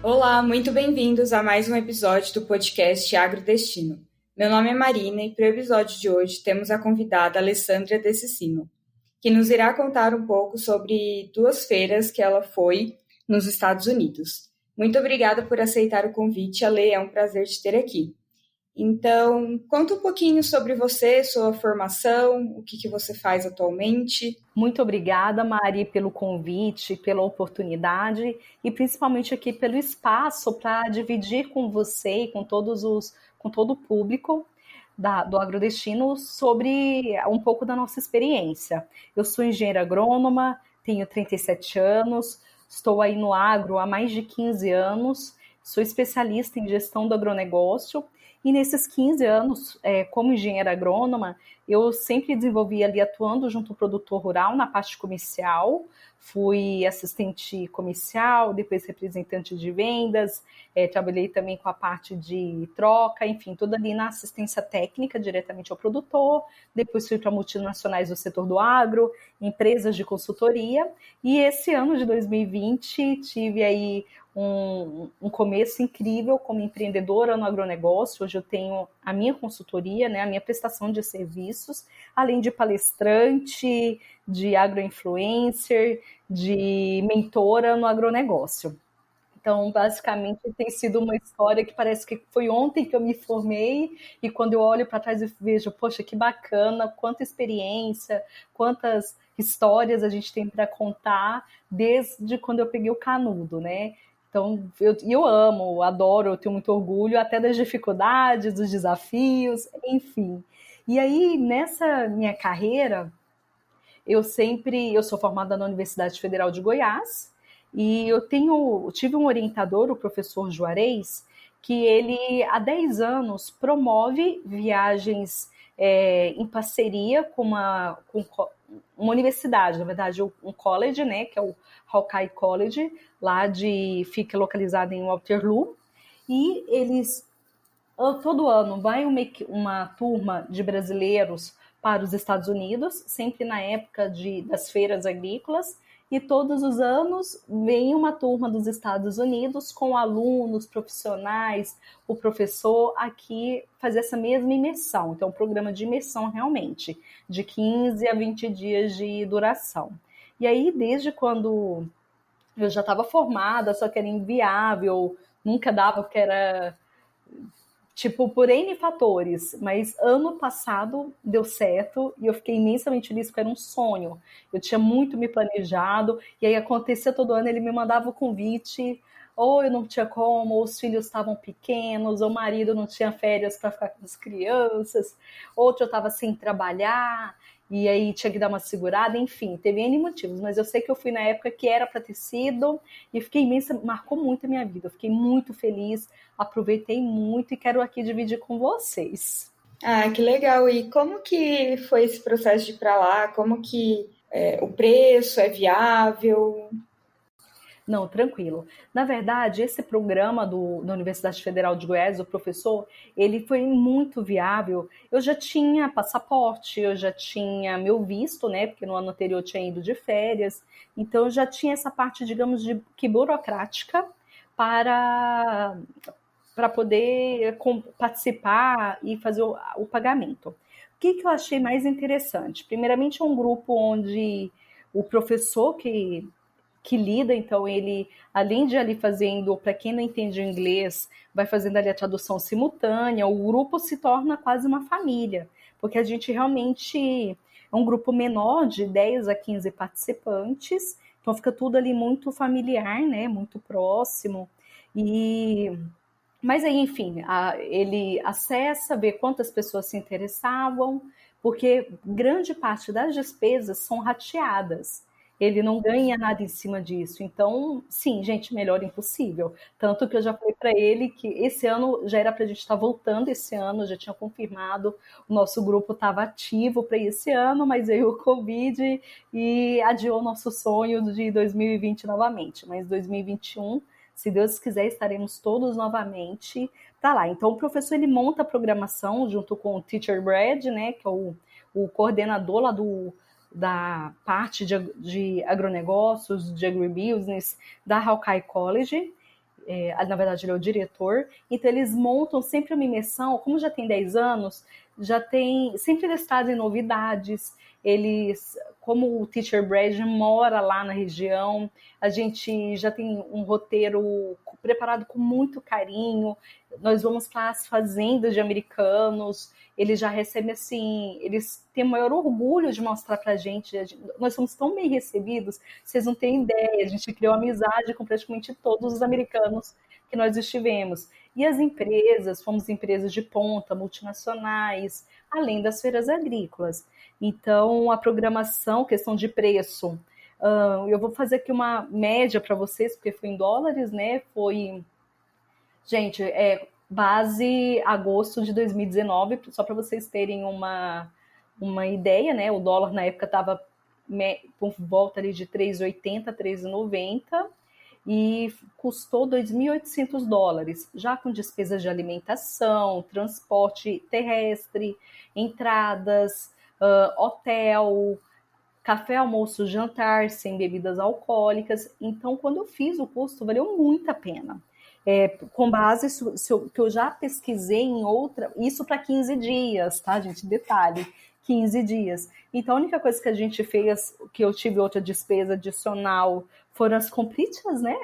Olá, muito bem-vindos a mais um episódio do podcast Agrodestino. Meu nome é Marina e para o episódio de hoje temos a convidada Alessandra De Cicino, que nos irá contar um pouco sobre duas feiras que ela foi nos Estados Unidos. Muito obrigada por aceitar o convite, Ale, é um prazer te ter aqui. Então, conta um pouquinho sobre você, sua formação, o que você faz atualmente. Muito obrigada, Mari, pelo convite, pela oportunidade e principalmente aqui pelo espaço para dividir com você e com todo o público do Agrodestino sobre um pouco da nossa experiência. Eu sou engenheira agrônoma, tenho 37 anos, estou aí no agro há mais de 15 anos, sou especialista em gestão do agronegócio e nesses 15 anos, como engenheira agrônoma, eu sempre desenvolvi ali atuando junto ao produtor rural na parte comercial, fui assistente comercial, depois representante de vendas, trabalhei também com a parte de troca, enfim, tudo ali na assistência técnica diretamente ao produtor, depois fui para multinacionais do setor do agro, empresas de consultoria, e esse ano de 2020 tive aí um começo incrível como empreendedora no agronegócio. Hoje eu tenho a minha consultoria, né, a minha prestação de serviços, além de palestrante, de agroinfluencer, de mentora no agronegócio. Então, basicamente, tem sido uma história que parece que foi ontem que eu me formei e quando eu olho para trás eu vejo, poxa, que bacana, quanta experiência, quantas histórias a gente tem para contar desde quando eu peguei o canudo, né? Então, eu amo, adoro, eu tenho muito orgulho até das dificuldades, dos desafios, enfim. E aí, nessa minha carreira, eu sou formada na Universidade Federal de Goiás e eu tive um orientador, o professor Juarez, que ele há 10 anos promove viagens em parceria com uma universidade, na verdade um college, né, que é o Hawkeye College, fica localizado em Waterloo, e eles todo ano vai uma turma de brasileiros para os Estados Unidos, sempre na época das feiras agrícolas, e todos os anos vem uma turma dos Estados Unidos com alunos, profissionais, o professor aqui fazer essa mesma imersão. Então, um programa de imersão realmente, de 15 a 20 dias de duração. E aí, desde quando eu já estava formada, só que era inviável, nunca dava, porque era por N fatores, mas ano passado deu certo e eu fiquei imensamente feliz porque era um sonho. Eu tinha muito me planejado e aí acontecia todo ano, ele me mandava o convite, ou eu não tinha como, ou os filhos estavam pequenos, ou o marido não tinha férias para ficar com as crianças, outro eu estava sem trabalhar, e aí tinha que dar uma segurada, enfim, teve N motivos, mas eu sei que eu fui na época que era para ter sido, e fiquei imensa, marcou muito a minha vida, eu fiquei muito feliz, aproveitei muito e quero aqui dividir com vocês. Ah, que legal! E como que foi esse processo de ir para lá? Como que o preço é viável? Não, tranquilo. Na verdade, esse programa da Universidade Federal de Goiás, o professor, ele foi muito viável. Eu já tinha passaporte, eu já tinha meu visto, né? Porque no ano anterior eu tinha ido de férias. Então, eu já tinha essa parte, digamos, que burocrática para poder participar e fazer o pagamento. O que eu achei mais interessante? Primeiramente, é um grupo onde o professor que lida, então ele, além de ali fazendo, para quem não entende o inglês, vai fazendo ali a tradução simultânea, o grupo se torna quase uma família, porque a gente realmente é um grupo menor, de 10 a 15 participantes, então fica tudo ali muito familiar, né, muito próximo, mas aí, enfim, ele acessa, vê quantas pessoas se interessavam, porque grande parte das despesas são rateadas. Ele não ganha nada em cima disso. Então, sim, gente, melhor impossível. Tanto que eu já falei para ele que esse ano já era para a gente estar voltando esse ano, já tinha confirmado, o nosso grupo estava ativo para esse ano, mas veio o Covid e adiou nosso sonho de 2020 novamente. Mas 2021, se Deus quiser, estaremos todos novamente lá. Então, o professor ele monta a programação junto com o Teacher Brad, né, que é o coordenador lá da parte de agronegócios, de agribusiness, da Hawkeye College. na verdade ele é o diretor, então eles montam sempre uma imersão, como já tem 10 anos, sempre eles trazem novidades, como o Teacher Brad mora lá na região, a gente já tem um roteiro preparado com muito carinho, nós vamos para as fazendas de americanos, eles já recebem assim, eles têm o maior orgulho de mostrar pra gente, nós somos tão bem recebidos, vocês não têm ideia, a gente criou amizade com praticamente todos os americanos que nós estivemos. E as empresas, fomos empresas de ponta, multinacionais, além das feiras agrícolas. Então, a programação, questão de preço, eu vou fazer aqui uma média para vocês, porque foi em dólares, né? Gente, base agosto de 2019, só para vocês terem uma ideia, né? O dólar na época estava por volta ali de 3,80, 3,90 e custou $2.800, já com despesas de alimentação, transporte terrestre, entradas, hotel, café, almoço, jantar, sem bebidas alcoólicas. Então, quando eu fiz o curso, valeu muito a pena. Com base que eu já pesquisei em outra, isso para 15 dias, tá, gente? Detalhe, 15 dias. Então, a única coisa que a gente fez, que eu tive outra despesa adicional, foram as completas, né?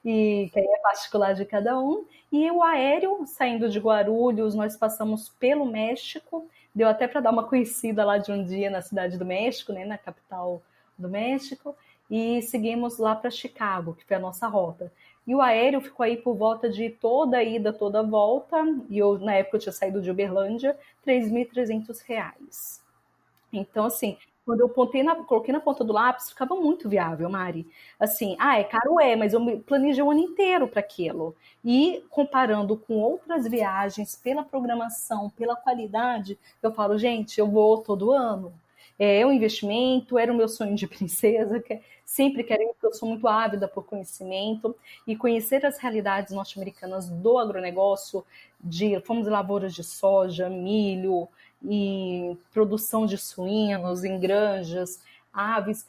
E que aí é particular de cada um. E o aéreo, saindo de Guarulhos, nós passamos pelo México, deu até para dar uma conhecida lá de um dia na cidade do México, né, na capital do México, e seguimos lá para Chicago, que foi a nossa rota. E o aéreo ficou aí por volta de toda a ida, toda a volta, e na época eu tinha saído de Uberlândia, R$ 3.300. Então, assim, quando eu coloquei na ponta do lápis, ficava muito viável, Mari. Assim, é caro, mas eu me planejei o ano inteiro para aquilo. E comparando com outras viagens, pela programação, pela qualidade, eu falo, gente, eu vou todo ano. É um investimento, era o meu sonho de princesa, sempre quero ir, porque eu sou muito ávida por conhecimento, e conhecer as realidades norte-americanas do agronegócio, fomos em lavouras de soja, milho, e produção de suínos em granjas, aves,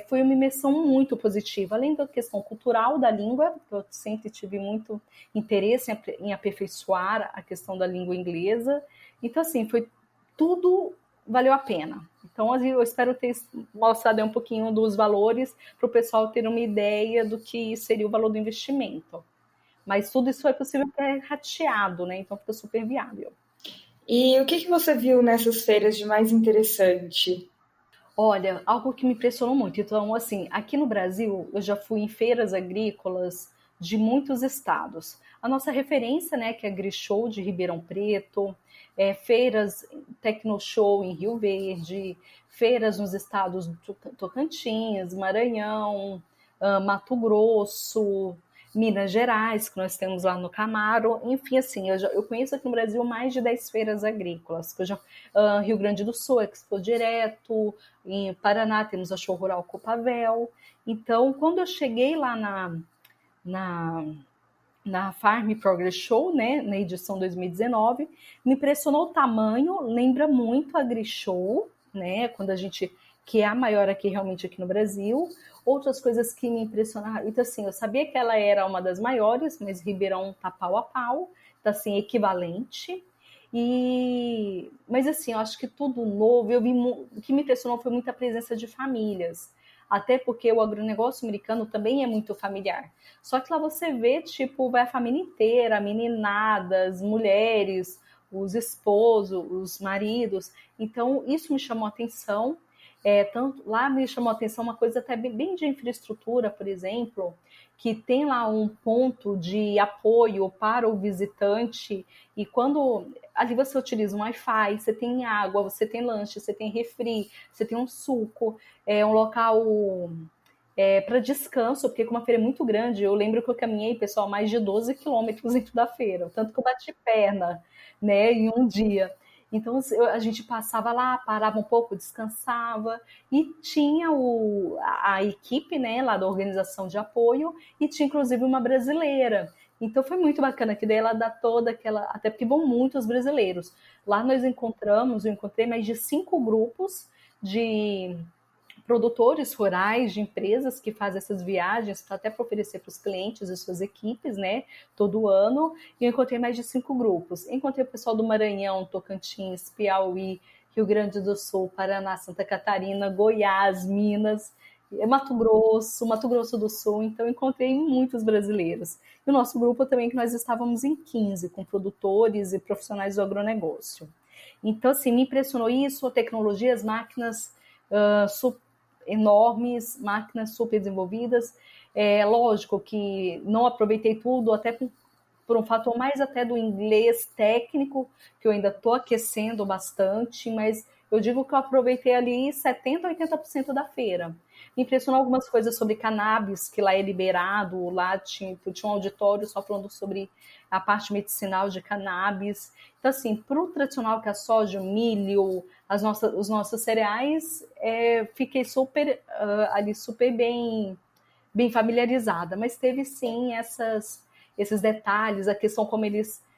foi uma imersão muito positiva, além da questão cultural da língua, que eu sempre tive muito interesse em aperfeiçoar a questão da língua inglesa. Então, assim, tudo valeu a pena. Então, eu espero ter mostrado um pouquinho dos valores para o pessoal ter uma ideia do que seria o valor do investimento. Mas tudo isso é possível porque é rateado, né? Então fica super viável. E o que você viu nessas feiras de mais interessante? Olha, algo que me impressionou muito. Então, assim, aqui no Brasil, eu já fui em feiras agrícolas de muitos estados. A nossa referência, né, que é a Grishow de Ribeirão Preto, feiras Tecnoshow em Rio Verde, feiras nos estados do Tocantins, Maranhão, Mato Grosso, Minas Gerais, que nós temos lá no Camaro. Enfim, assim, eu conheço aqui no Brasil mais de 10 feiras agrícolas. Rio Grande do Sul, Expo Direto, em Paraná temos a Show Rural Copavel. Então, quando eu cheguei lá na Farm Progress Show, né, na edição 2019, me impressionou o tamanho, lembra muito a Grishow, né, que é a maior aqui realmente aqui no Brasil. Outras coisas que me impressionaram, então assim, eu sabia que ela era uma das maiores, mas Ribeirão tá pau a pau, tá assim, equivalente. Mas assim, eu acho que tudo novo, o que me impressionou foi muita presença de famílias, até porque o agronegócio americano também é muito familiar. Só que lá você vê, tipo, vai a família inteira, meninadas, mulheres, os esposos, os maridos. Então, isso me chamou a atenção. Lá me chamou a atenção uma coisa até bem de infraestrutura, por exemplo, que tem lá um ponto de apoio para o visitante, e quando ali você utiliza um Wi-Fi, você tem água, você tem lanche, você tem refri, você tem um suco, um local para descanso, porque como a feira é muito grande, eu lembro que eu caminhei, pessoal, mais de 12 quilômetros dentro da feira, tanto que eu bati perna, né, em um dia. Então a gente passava lá, parava um pouco, descansava, e tinha a equipe, né, lá da organização de apoio, e tinha inclusive uma brasileira. Então foi muito bacana, que daí ela dá toda aquela, até porque vão muitos brasileiros. Lá eu encontrei mais de 5 grupos de produtores rurais, de empresas que fazem essas viagens até para oferecer para os clientes e suas equipes, né, todo ano. E eu encontrei mais de 5 grupos. Encontrei o pessoal do Maranhão, Tocantins, Piauí, Rio Grande do Sul, Paraná, Santa Catarina, Goiás, Minas, Mato Grosso do Sul. Então encontrei muitos brasileiros. E o nosso grupo também, que nós estávamos em 15, com produtores e profissionais do agronegócio. Então, assim, me impressionou isso, a tecnologia, as máquinas enormes, máquinas super desenvolvidas. É lógico que não aproveitei tudo, até por um fator mais até do inglês técnico, que eu ainda estou aquecendo bastante, mas eu digo que eu aproveitei ali 70%, 80% da feira. Me impressionou algumas coisas sobre cannabis, que lá é liberado, lá tinha um auditório só falando sobre a parte medicinal de cannabis. Então, assim, para o tradicional que é a soja, o milho, os nossos cereais, fiquei super ali super bem familiarizada, mas teve sim esses detalhes, a questão como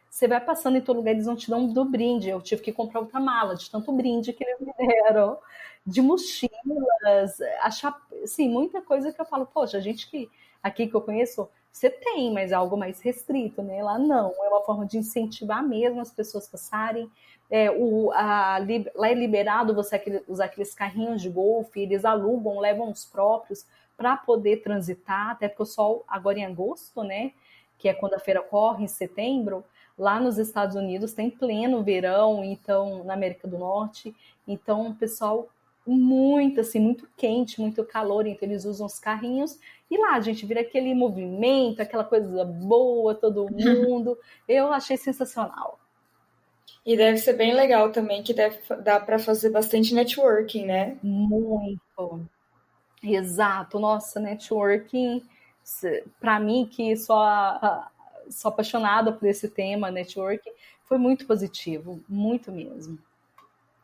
você vai passando em todo lugar, eles não te dão do brinde. Eu tive que comprar outra mala, de tanto brinde que eles me deram, de mochilas, achar, assim, muita coisa que eu falo, poxa, a gente que aqui que eu conheço, você tem, mas é algo mais restrito, né? Lá não, é uma forma de incentivar mesmo as pessoas passarem. Lá é liberado você usar aqueles carrinhos de golfe, eles alugam, levam os próprios para poder transitar, até porque o sol agora em agosto, né? Que é quando a feira corre em setembro, lá nos Estados Unidos tem pleno verão, então na América do Norte, então o pessoal muito assim, muito quente, muito calor, então eles usam os carrinhos e lá a gente vira aquele movimento, aquela coisa boa, todo mundo. Eu achei sensacional. E deve ser bem legal também, que deve dar para fazer bastante networking, né? Muito. Exato. Nossa, networking, para mim que sou apaixonada por esse tema, networking, foi muito positivo, muito mesmo.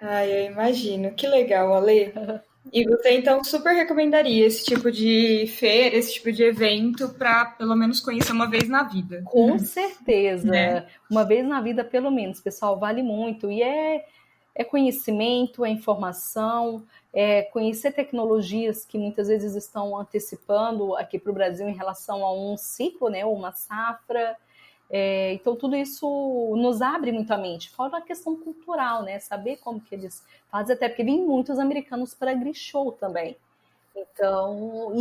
Ai, eu imagino. Que legal, Ale. E você então super recomendaria esse tipo de feira, esse tipo de evento para pelo menos conhecer uma vez na vida, Com né? certeza, uma vez na vida pelo menos, pessoal, vale muito. E é conhecimento, é informação, é conhecer tecnologias que muitas vezes estão antecipando aqui para o Brasil em relação a um ciclo, né, uma safra. Então, tudo isso nos abre muito a mente. Fora a questão cultural, né? Saber como que eles fazem, até porque vem muitos americanos para Grishow também. Então,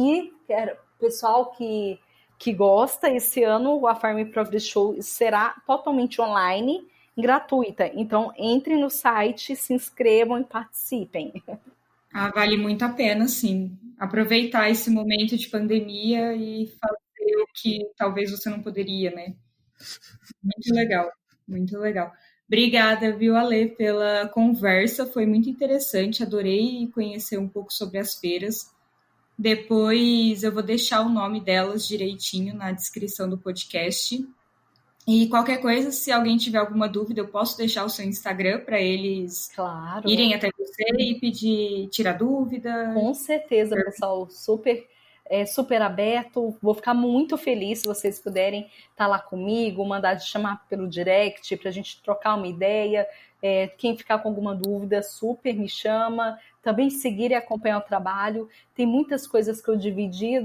pessoal que gosta, esse ano a Farm Progress Show será totalmente online, gratuita. Então, entrem no site, se inscrevam e participem. Ah, vale muito a pena, sim. Aproveitar esse momento de pandemia e fazer o que talvez você não poderia, né? Muito legal, muito legal. Obrigada, viu, Ale, pela conversa. Foi muito interessante. Adorei conhecer um pouco sobre as feiras. Depois eu vou deixar o nome delas direitinho na descrição do podcast. E qualquer coisa, se alguém tiver alguma dúvida, eu posso deixar o seu Instagram para eles Claro. irem até você e pedir, tirar dúvida. Com certeza, pessoal, super aberto. Vou ficar muito feliz se vocês puderem estar lá comigo, mandar de chamar pelo direct para a gente trocar uma ideia. Quem ficar com alguma dúvida, super me chama. Também seguir e acompanhar o trabalho. Tem muitas coisas que eu dividi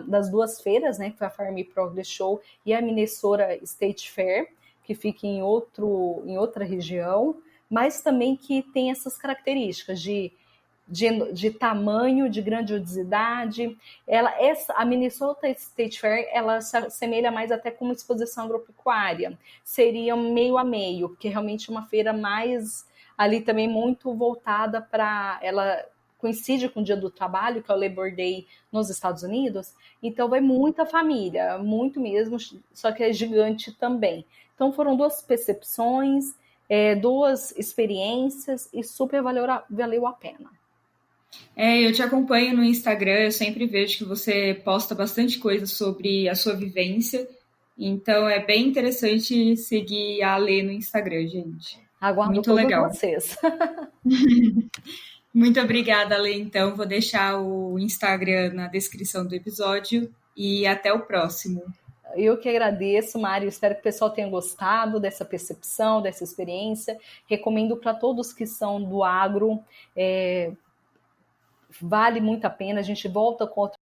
das duas feiras, né? Que foi a Farm Progress Show e a Minnesota State Fair, que fica em outra região, mas também que tem essas características de tamanho, de grandiosidade. A Minnesota State Fair, ela se assemelha mais até com uma exposição agropecuária. Seria meio a meio, porque realmente é uma feira mais ali também muito voltada para... Ela coincide com o Dia do Trabalho, que é o Labor Day nos Estados Unidos, então vai muita família, muito mesmo, só que é gigante também. Então foram duas percepções, duas experiências e super valeu a pena. Eu te acompanho no Instagram, eu sempre vejo que você posta bastante coisa sobre a sua vivência. Então é bem interessante seguir a Lê no Instagram, gente. Aguardo Muito todos legal. vocês. Muito obrigada, Lê. Então, vou deixar o Instagram na descrição do episódio e até o próximo. Eu que agradeço, Mário. Espero que o pessoal tenha gostado dessa percepção, dessa experiência. Recomendo para todos que são do agro, vale muito a pena. A gente volta com outro